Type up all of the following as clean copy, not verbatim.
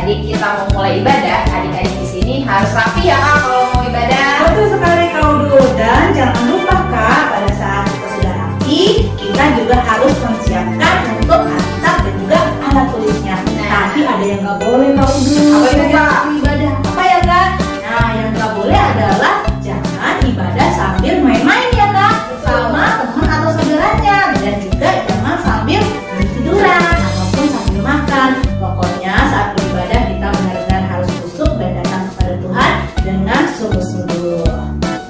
adik-adik kita mau mulai ibadah, adik-adik di sini harus rapi ya Kak kalau mau ibadah. Betul sekali Kak Udut. Dan jangan lupa Kak, pada saat kita sudah rapi, kita juga harus mempersiapkan untuk alkitab dan juga alat tulisnya. Tapi ada yang nggak boleh Kak Udut. Apa itu, Kak? Ibadah apa ya Kak? Nah, yang nggak boleh adalah jangan ibadah sambil main-main ya Kak, sama teman atau saudaranya, dan juga jangan sambil tiduran ataupun sambil makan. Pokoknya saat beribadah kita benar-benar harus khusyuk dan datang kepada Tuhan dengan sungguh-sungguh.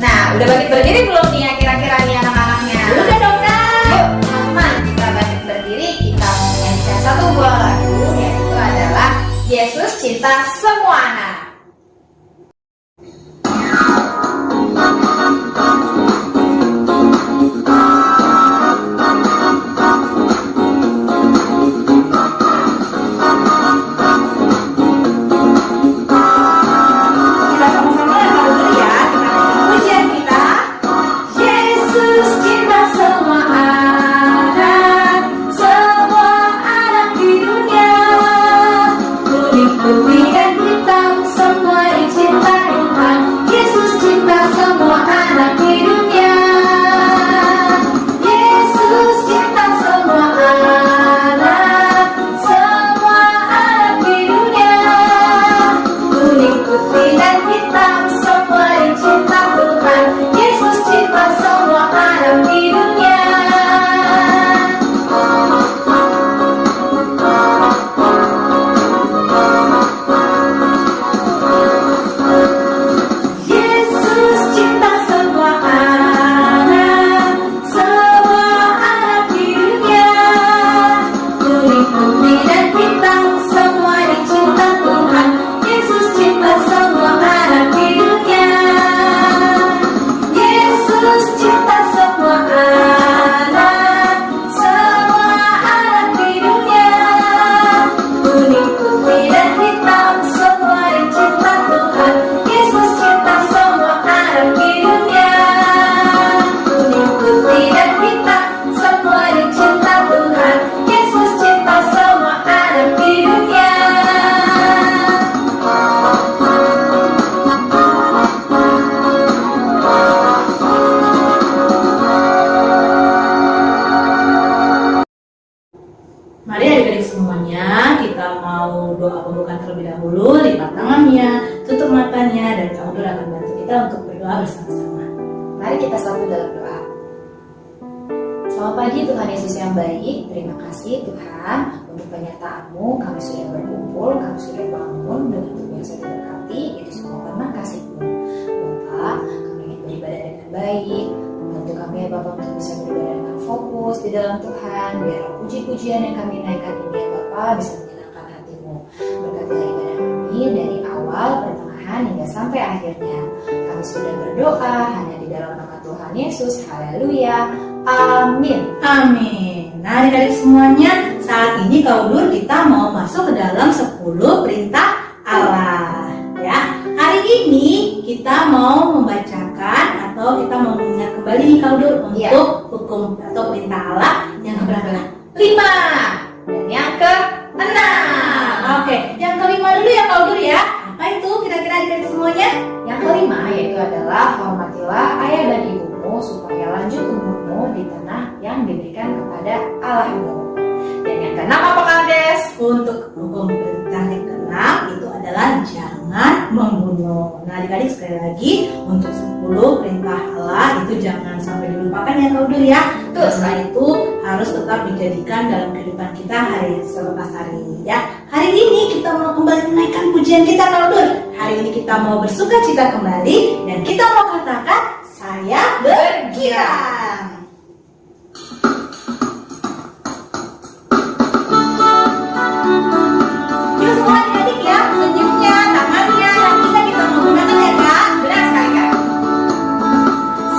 Nah, udah bangkit berdiri belum nih ya kira-kira nih anak-anaknya? Udah dong Kak. Yuk teman-teman, kita bangkit berdiri, kita mau menyanyikan satu buah lagu, yaitu adalah Yesus Cinta Semua Anak. Kita sama-sama ya Kak Udut ya. Kita nyanyi pujian kita. Yesus cinta semua anak di dunia. Kuning, putih dan hitam semua dicintai Tuhan. Yesus cinta semua anak di dunia. Yesus cinta semua anak di dunia. Kuning, putih dan hitam semua dicinta Tuhan. Yesus cinta semua anak di dunia. Yesus cinta semua anak di dunia. Kuning, putih dan hitam semua dicinta Tuhan. Yesus cinta semua anak di dunia. Yesus cinta semua anak di dunia. Kuning, putih dan hitam semua dicinta Tuhan. Yesus cinta semua anak di dunia. Kuning, putih dan hitam semua dicinta Tuhan. Yesus cinta semua anak di dunia. Mari adik-adik semuanya, kita mau doa pembukaan terlebih dahulu. Lipat tangannya, tutup matanya, dan Kak Udut akan bantu kita untuk berdoa bersama-sama. Mari kita satu dalam doa. Selamat pagi Tuhan Yesus yang baik. Terima kasih Tuhan untuk penyertaan-Mu. Kami sudah berkumpul, kami sudah bangun dengan tubuh yang sudah diberkati. Itu semua karena kasih-Mu. Bapak, kami ingin beribadah dengan baik. Bantu kami ya Bapak untuk bisa beribadah dengan fokus di dalam Tuhan. Biar puji-pujian yang kami naikkan ini ya Bapak bisa menyenangkan hati-Mu. Berkatilah ibadah kami dari awal, pertengahan hingga sampai akhirnya. Kami sudah berdoa hanya di dalam nama Tuhan Yesus. Haleluya. Amin. Amin. Nah adik-adik semuanya, saat ini Kak Udut kita mau masuk ke dalam 10 perintah Allah. Ya, hari ini kita mau membacakan atau kita mau mengingat kembali nih Kak Udut untuk hukum atau perintah Allah yang keberapa? 5 dan yang ke-6. Oke, yang kelima dulu ya Kak Udut ya. Apa itu kira-kira adik-adik semuanya? Yang kelima yaitu adalah hormatilah ayah dan ibumu supaya lanjut umurmu di tanah yang diberikan kepada Allahmu. Dan yang keenam apa Kades? Untuk hukum perintah yang keenam itu adalah jangan membunuh. Nah adik-adik sekali lagi untuk 10 perintah Allah itu jangan sampai dilupakan ya Kak Udut ya. Terus Setelah itu harus tetap dijadikan dalam kehidupan kita hari selepas hari ya. Hari ini kita mau kembali menaikkan pujian kita Kak Udut. Hari ini kita mau bersuka cita kembali dan kita mau katakan saya bergirang. Yuk semua adik-adik ya, senyumnya, tangannya, kakinya kita menggunakan ya Kak. benar sekali Kak.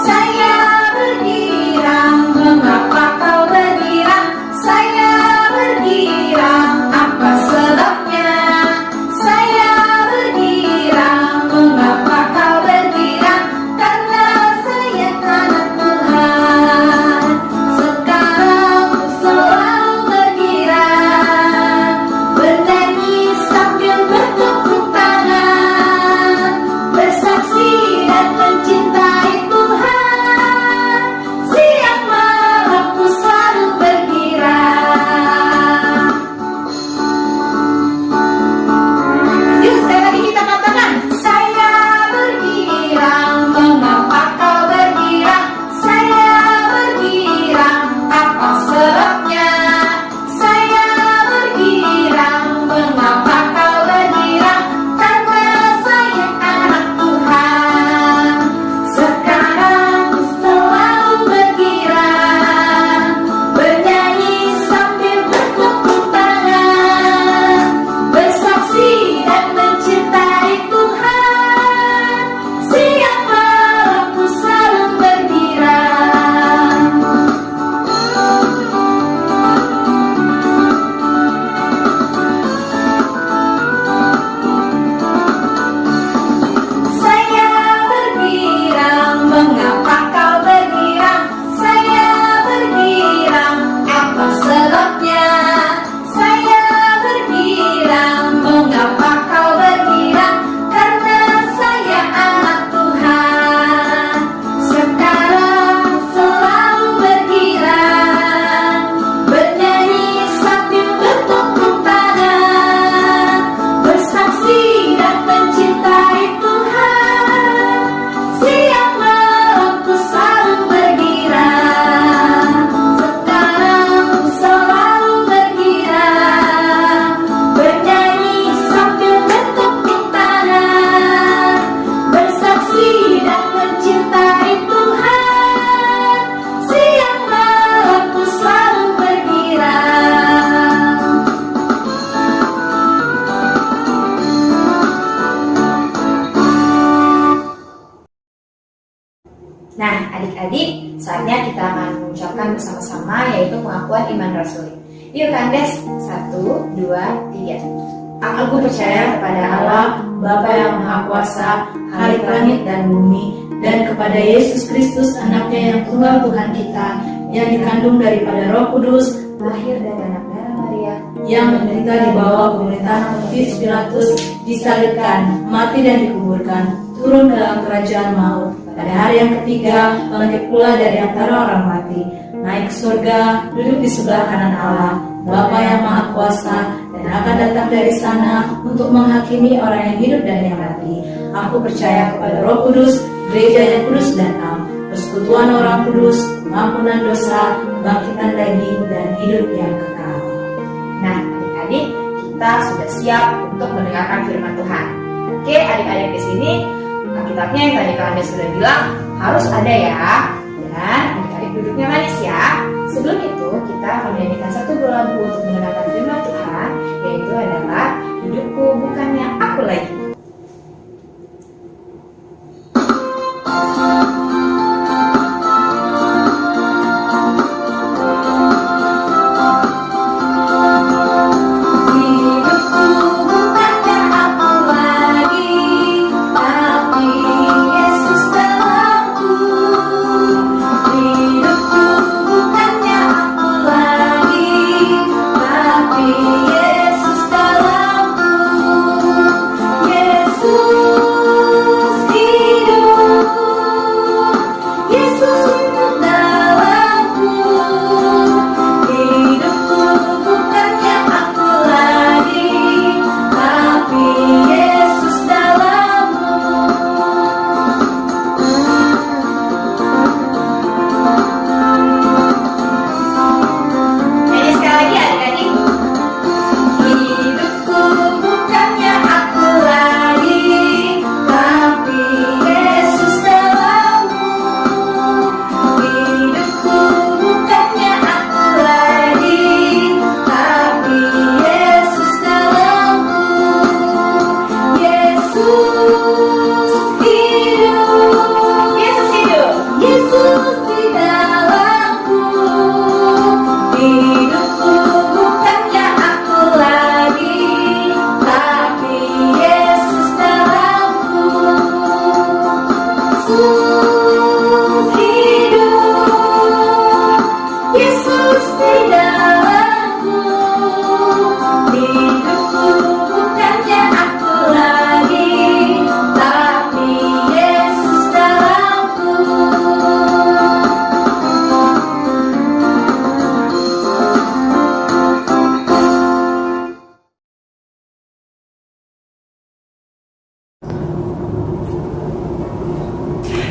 Saya bergirang, mengapa kau bergirang? Saya bergirang, apa sebabnya? Saya bergirang, mengapa kau bergirang? Karena saya anak Tuhan. adik-adik, saatnya kita akan mengucapkan bersama-sama yaitu pengakuan iman rasuli. Yuk Kandes, 1, 2, 3. Aku percaya kepada Allah, Bapa yang Maha Kuasa, Khalik langit dan bumi, dan kepada Yesus Kristus, anaknya yang tunggal Tuhan kita, yang dikandung daripada Roh Kudus, Lahir dari anak darah Maria, yang menderita di bawah pemerintahan Pontius Pilatus, disalibkan, mati dan dikuburkan, turun ke dalam kerajaan maut. Pada hari yang ketiga, bangkit pula dari antara orang mati, naik ke surga, duduk di sebelah kanan Allah, Bapa yang Maha Kuasa, dan akan datang dari sana untuk menghakimi orang yang hidup dan yang mati. Aku percaya kepada Roh Kudus, gereja yang kudus dan am, persekutuan orang kudus, pengampunan dosa, kebangkitan daging, dan hidup yang kekal. Nah, adik-adik, kita sudah siap untuk mendengarkan firman Tuhan. Oke, adik-adik di sini Alkitabnya yang tadi kalian sudah bilang harus ada ya. Dan adik-adik duduknya manis ya. Sebelum itu, kita akan menyanyikan satu buah lagu untuk mendengarkan firman Tuhan, yaitu adalah Hidupku Bukannya Aku Lagi.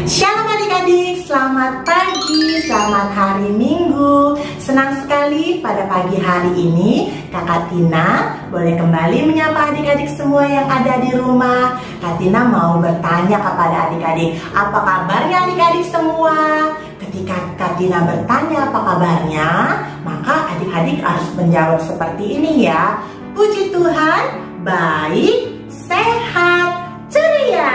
Shalom adik-adik, selamat pagi, selamat hari Minggu. Senang sekali pada pagi hari ini Kakak Tina boleh kembali menyapa adik-adik semua yang ada di rumah. Kak Tina mau bertanya kepada adik-adik, apa kabarnya adik-adik semua? Ketika Kak Tina bertanya apa kabarnya, maka adik-adik harus menjawab seperti ini ya. Puji Tuhan, baik, sehat, ceria.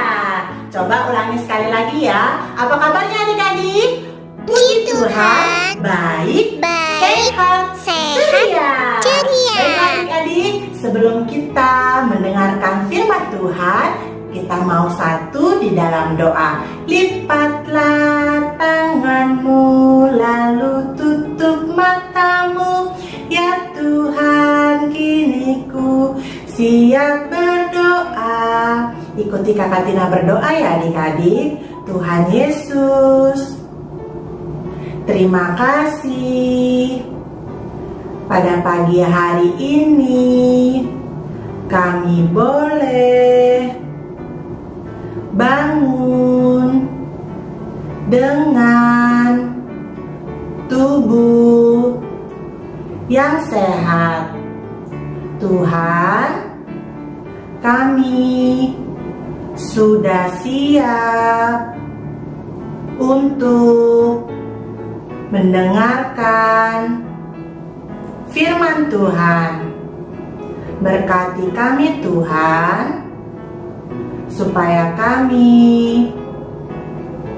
Coba ulangi sekali lagi ya. Apa kabarnya adik-adik? Puji Tuhan, baik, sehat, ceria. Baik adik-adik, sebelum kita mendengarkan firman Tuhan, kita mau satu di dalam doa. Lipatlah tanganmu, lalu tutup matamu. Ya Tuhan, kini ku siap berdoa. Ikuti Kakak Tina berdoa ya adik-adik. Tuhan Yesus, terima kasih pada pagi hari ini kami boleh bangun dengan tubuh yang sehat. Tuhan, kami sudah siap untuk mendengarkan firman Tuhan. Berkati kami Tuhan, supaya kami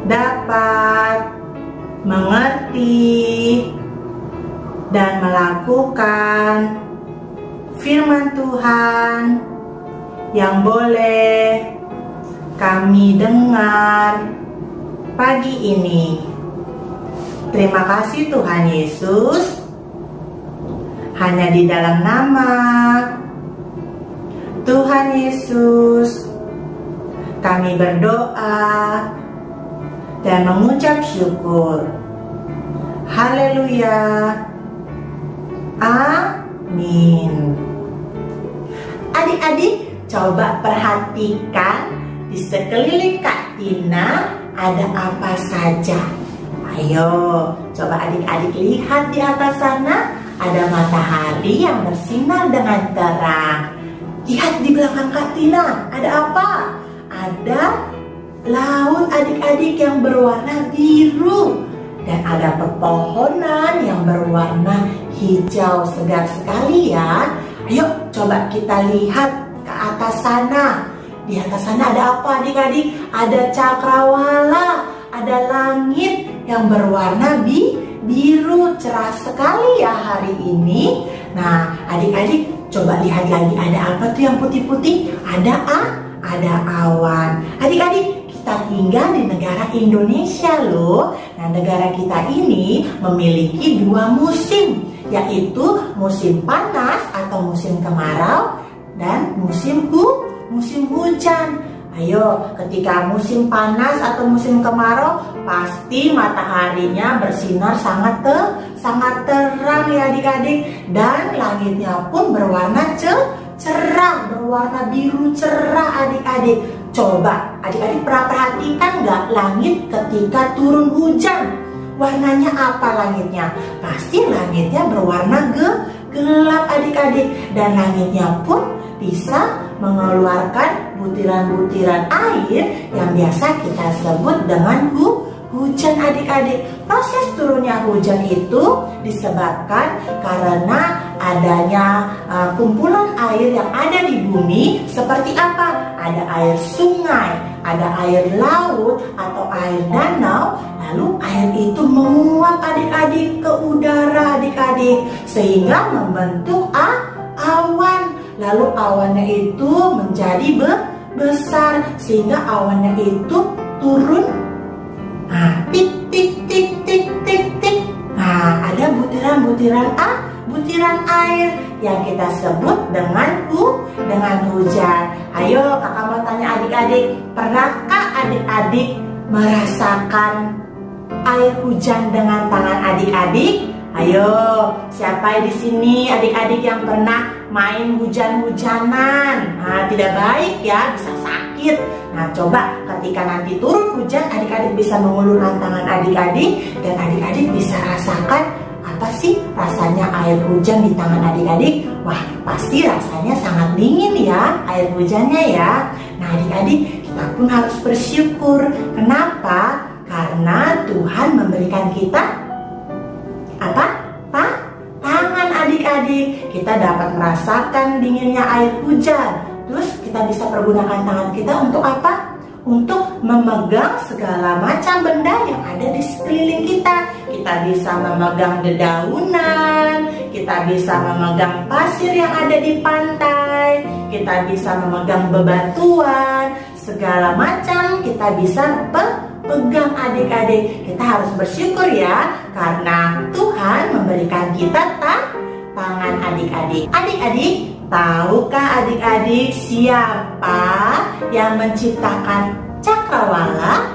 dapat mengerti, dan melakukan firman Tuhan yang boleh kami dengar pagi ini. Terima kasih Tuhan Yesus. Hanya di dalam nama Tuhan Yesus kami berdoa dan mengucap syukur. Haleluya. Amin. Adik-adik, coba perhatikan di sekeliling Kak Tina ada apa saja. Ayo, coba adik-adik lihat di atas sana ada matahari yang bersinar dengan terang. Lihat di belakang Kak Tina, ada apa? Ada laut adik-adik yang berwarna biru. Dan ada pepohonan yang berwarna hijau segar sekali ya. Ayo coba kita lihat ke atas sana. Di atas sana ada apa adik-adik? Ada cakrawala, ada langit yang berwarna biru, cerah sekali ya hari ini. Nah adik-adik coba lihat lagi, ada apa tuh yang putih-putih? Ada awan. Adik-adik, kita tinggal di negara Indonesia loh. Nah negara kita ini memiliki 2 musim, yaitu musim panas atau musim kemarau dan musim hujan. Ayo, ketika musim panas atau musim kemarau, pasti mataharinya bersinar sangat terang ya adik-adik. Dan langitnya pun berwarna cerah, berwarna biru cerah adik-adik. Coba adik-adik pernah perhatikan nggak langit ketika turun hujan? Warnanya apa langitnya? Pasti langitnya berwarna gelap adik-adik. Dan langitnya pun bisa mengeluarkan butiran-butiran air yang biasa kita sebut dengan hujan adik-adik. Proses turunnya hujan itu disebabkan karena adanya kumpulan air yang ada di bumi. Seperti apa? Ada air sungai, ada air laut atau air danau. Lalu air itu menguap adik-adik ke udara adik-adik, sehingga membentuk awan. Lalu awannya itu menjadi besar, sehingga awannya itu turun. Nah, tik tik tik tik tik tik. Nah, ada butiran air yang kita sebut dengan hujan. Ayo, kakak mau tanya adik-adik, pernahkah adik-adik merasakan air hujan dengan tangan adik-adik? Ayo, siapa di sini adik-adik yang pernah main hujan-hujanan? Nah, tidak baik ya, bisa sakit. Nah, coba ketika nanti turun hujan, adik-adik bisa mengulurkan tangan adik-adik dan adik-adik bisa rasakan apa sih rasanya air hujan di tangan adik-adik. Wah, pasti rasanya sangat dingin ya air hujannya ya. Nah, adik-adik, kita pun harus bersyukur. Kenapa? Karena Tuhan memberikan kita apa? Tangan adik-adik. Kita dapat merasakan dinginnya air hujan. Terus kita bisa pergunakan tangan kita untuk apa? Untuk memegang segala macam benda yang ada di sekeliling kita. Kita bisa memegang dedaunan, kita bisa memegang pasir yang ada di pantai, kita bisa memegang bebatuan, segala macam kita bisa pegang adik-adik. Kita harus bersyukur ya, karena Tuhan memberikan kita tangan adik-adik. Adik-adik, tahukah adik-adik siapa yang menciptakan cakrawala?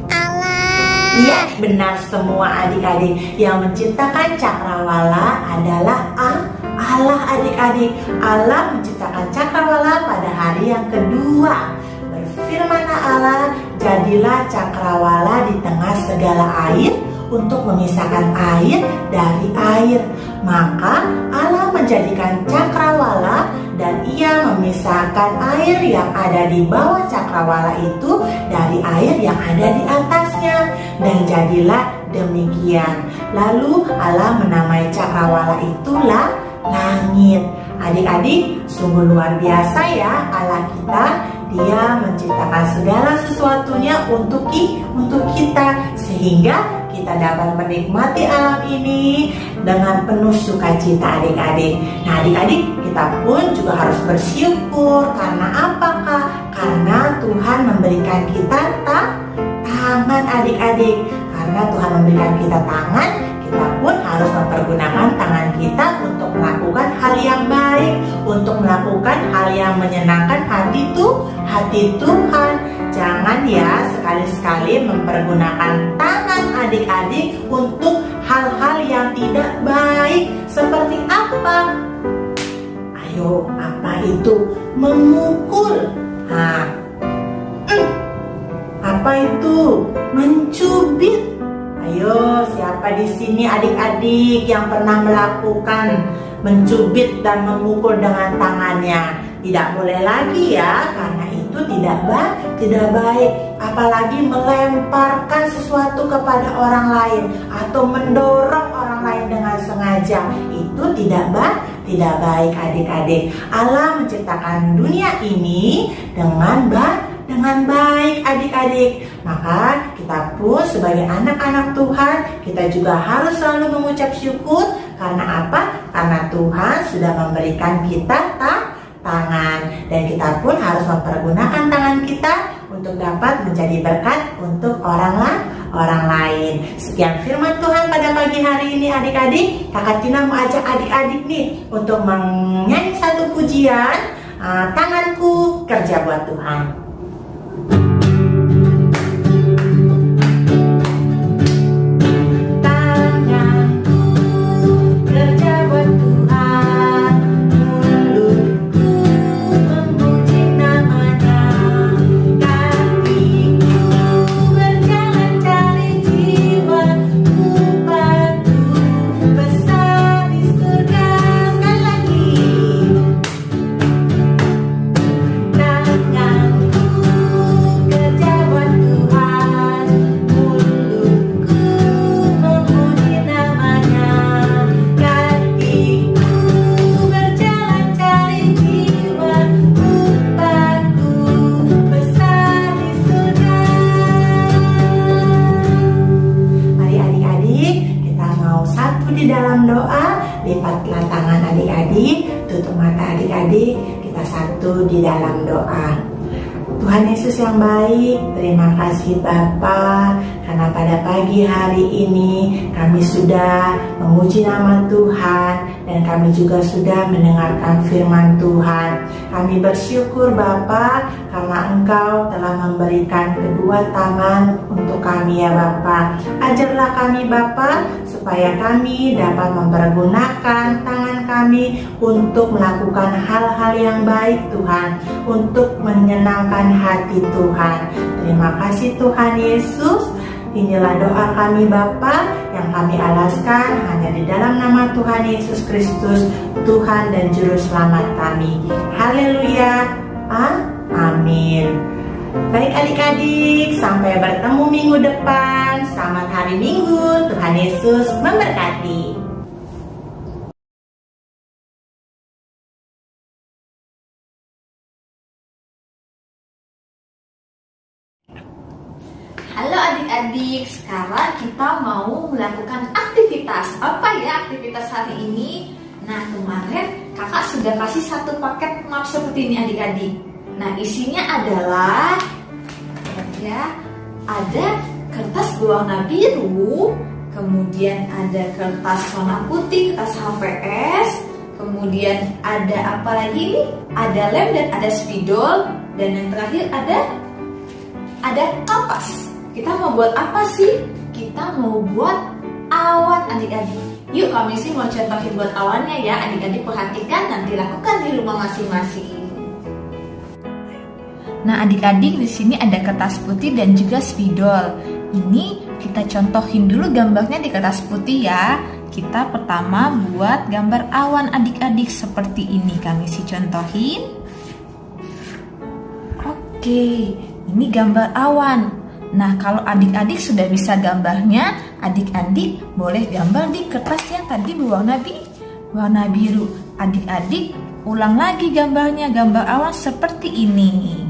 Allah. Iya, benar semua adik-adik. Yang menciptakan cakrawala adalah Allah adik-adik. Allah menciptakan cakrawala pada hari yang kedua. Berfirmanlah Allah, jadilah cakrawala di tengah segala air untuk memisahkan air dari air. Maka Allah menjadikan cakrawala dan ia memisahkan air yang ada di bawah cakrawala itu dari air yang ada di atasnya. Dan jadilah demikian. Lalu Allah menamai cakrawala itulah langit. Adik-adik, sungguh luar biasa ya Allah kita Dia menciptakan segala sesuatunya untuk kita, sehingga kita dapat menikmati alam ini dengan penuh sukacita adik-adik. Nah adik-adik, kita pun juga harus bersyukur. Karena apakah? Karena Tuhan memberikan kita tangan adik-adik. Karena Tuhan memberikan kita tangan, kita pun harus mempergunakan tangan kita untuk melakukan hal yang baik, untuk melakukan hal yang menyenangkan hati Tuhan. Jangan ya sekali-sekali mempergunakan tangan adik-adik untuk hal-hal yang tidak baik. Seperti apa? Ayo, apa itu? Memukul. Apa itu? Mencubit. Ayo, siapa di sini adik-adik yang pernah melakukan mencubit dan memukul dengan tangannya? Tidak boleh lagi ya, karena itu tidak baik. Apalagi melemparkan sesuatu kepada orang lain atau mendorong orang lain dengan sengaja. Itu tidak baik adik-adik. Allah menciptakan dunia ini dengan baik adik-adik. Maka kita pun sebagai anak-anak Tuhan, kita juga harus selalu mengucap syukur. Karena apa? Karena Tuhan sudah memberikan kita tangan, dan kita pun harus mempergunakan tangan kita untuk dapat menjadi berkat untuk orang lain. Sekian firman Tuhan pada pagi hari ini adik-adik. Kakak Tina mau ajak adik-adik nih untuk menyanyi satu pujian, Tanganku Kerja Buat Tuhan. Di dalam doa, lipatlah tangan adik-adik, tutup mata adik-adik, kita satu di dalam doa. Tuhan Yesus yang baik, terima kasih Bapa, karena pada pagi hari ini kami sudah memuji nama Tuhan, dan kami juga sudah mendengarkan firman Tuhan. Kami bersyukur Bapa, karena Engkau telah memberikan kedua tangan untuk kami ya Bapa. Ajarlah kami Bapa, supaya kami dapat mempergunakan tangan kami untuk melakukan hal-hal yang baik Tuhan, untuk menyenangkan hati Tuhan. Terima kasih Tuhan Yesus. Inilah doa kami Bapa yang kami alaskan hanya di dalam nama Tuhan Yesus Kristus, Tuhan dan Juru Selamat kami. Haleluya. Amin. Baik adik-adik, sampai bertemu minggu depan. Selamat hari Minggu. Tuhan Yesus memberkati. Halo adik-adik, sekarang kita mau melakukan aktivitas. Apa ya aktivitas hari ini? Nah, kemarin kakak sudah kasih satu paket map seperti ini adik-adik. Nah, isinya adalah ada kertas berwarna biru, kemudian ada kertas warna putih, kertas HVS, kemudian ada apa lagi nih? Ada lem dan ada spidol, dan yang terakhir ada kampas. Kita mau buat apa sih? Kita mau buat awan adik-adik. Yuk kami sih mau contohin buat awannya ya. Adik-adik perhatikan, nanti lakukan di rumah masing-masing. Nah adik-adik, di sini ada kertas putih dan juga spidol. Ini kita contohin dulu gambarnya di kertas putih ya. Kita pertama buat gambar awan adik-adik seperti ini. Kami sih contohin. Oke, ini gambar awan. Nah, kalau adik-adik sudah bisa gambarnya, adik-adik boleh gambar di kertas yang tadi berwarna biru. Adik-adik ulang lagi gambarnya, gambar awan seperti ini.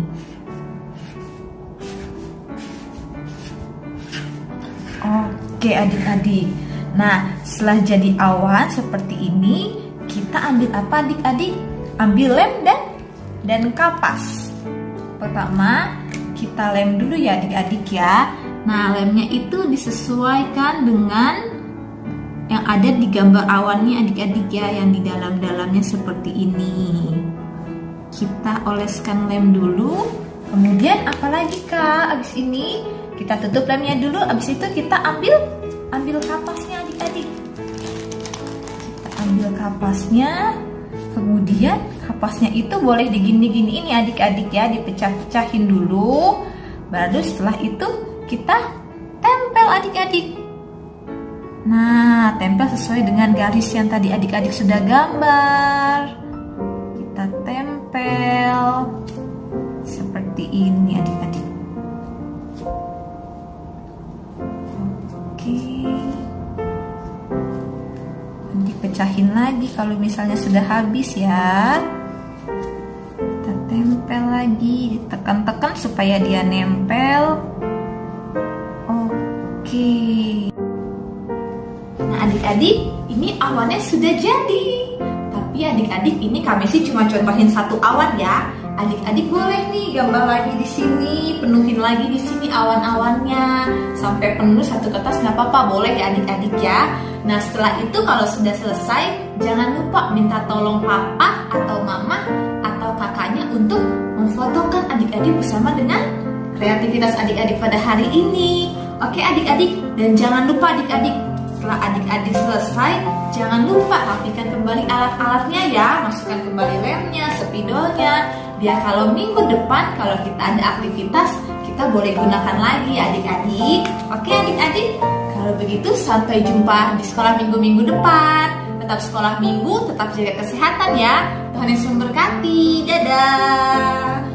Oke adik-adik. Nah, setelah jadi awan seperti ini, kita ambil apa adik-adik? Ambil lem dan kapas. Pertama, kita lem dulu ya adik-adik ya. Nah, lemnya itu disesuaikan dengan yang ada di gambar awannya adik-adik ya, yang di dalam-dalamnya seperti ini. Kita oleskan lem dulu. Kemudian apalagi Kak? Abis ini kita tutup lemnya dulu. Abis itu kita ambil kapasnya adik-adik. Kita ambil kapasnya. Kemudian kapasnya itu boleh digini-gini ini adik-adik ya, dipecah-pecahin dulu. Baru setelah itu kita tempel adik-adik. Nah, tempel sesuai dengan garis yang tadi adik-adik sudah gambar. Kita tempel seperti ini adik-adik. Oke. Dipecahin lagi kalau misalnya sudah habis ya. Kita tempel lagi, ditekan-tekan supaya dia nempel. Oke. Nah adik-adik, ini awannya sudah jadi. Tapi adik-adik, ini kami sih cuma contohin satu awan ya. Adik-adik boleh nih gambar lagi di sini, penuhin lagi di sini awan-awannya sampai penuh satu kertas, nggak apa-apa, boleh ya adik-adik ya. Nah setelah itu kalau sudah selesai, jangan lupa minta tolong papa atau mama atau kakaknya untuk memfotokan adik-adik bersama dengan kreativitas adik-adik pada hari ini. Oke adik-adik, dan jangan lupa adik-adik, setelah adik-adik selesai, jangan lupa rapikan kembali alat-alatnya ya, masukkan kembali lemnya, spidolnya, biar kalau minggu depan kalau kita ada aktivitas, kita boleh gunakan lagi adik-adik. Oke adik-adik, kalau begitu sampai jumpa di sekolah minggu-minggu depan. Tetap sekolah minggu, tetap jaga kesehatan ya. Tuhan Yesus memberkati. Dadah.